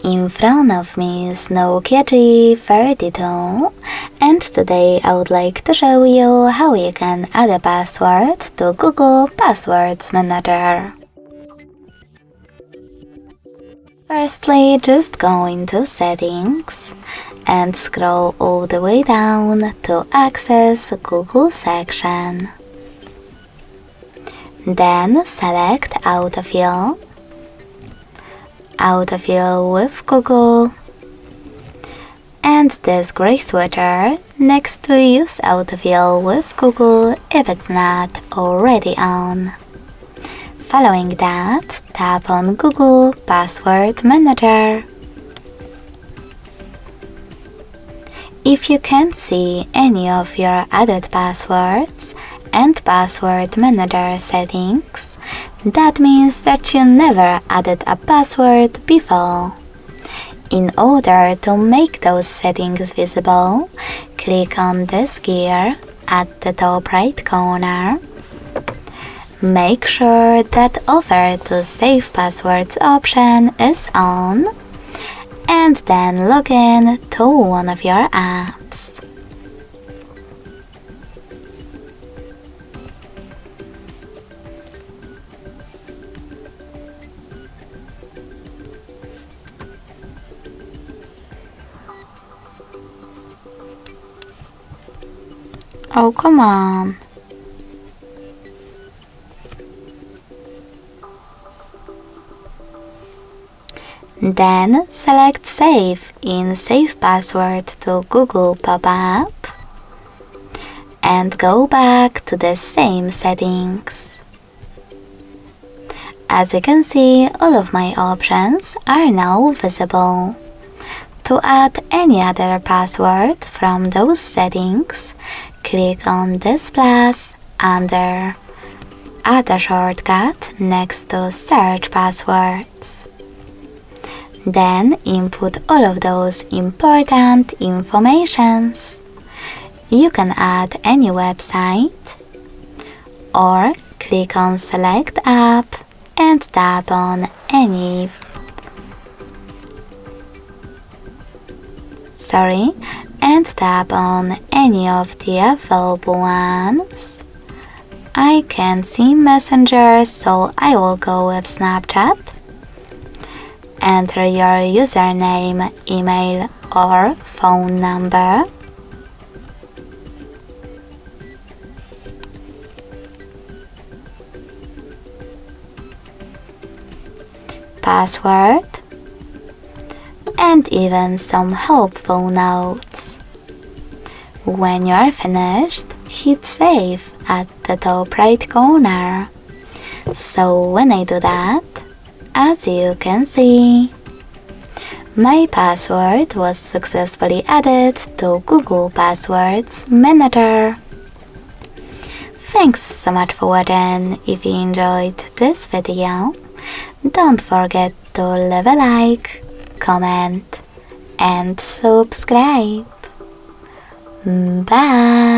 In front of me is Nokia G42, and today I would like to show you how you can add a password to Google Passwords Manager. Firstly, just go into Settings and scroll all the way down to access Google section. Then select Autofill with Google, and this gray switcher next to Use Autofill with Google if it's not already on. Following that, tap on Google Password Manager. If you can't see any of your added passwords and Password Manager settings, that means that you never added a password before. In order to make those settings visible, click on this gear at the top right corner. Make sure that Offer to Save Passwords option is on, and then log in to one of your apps. Oh, come on. Then select Save in Save Password to Google pop-up and go back to the same settings. As you can see, all of my options are now visible. To add any other password from those settings, click on this plus under Add a shortcut next to Search Passwords. Then input all of those important informations. You can add any website, or click on Select App and tap on any of the available ones. I can't see Messenger, so I will go with Snapchat. Enter your username, email, or phone number. Password, and even some helpful notes. When you are finished, hit Save at the top right corner. So when I do that, as you can see, my password was successfully added to Google Passwords Manager. Thanks so much for watching. If you enjoyed this video, don't forget to leave a like, comment, and subscribe. Bye!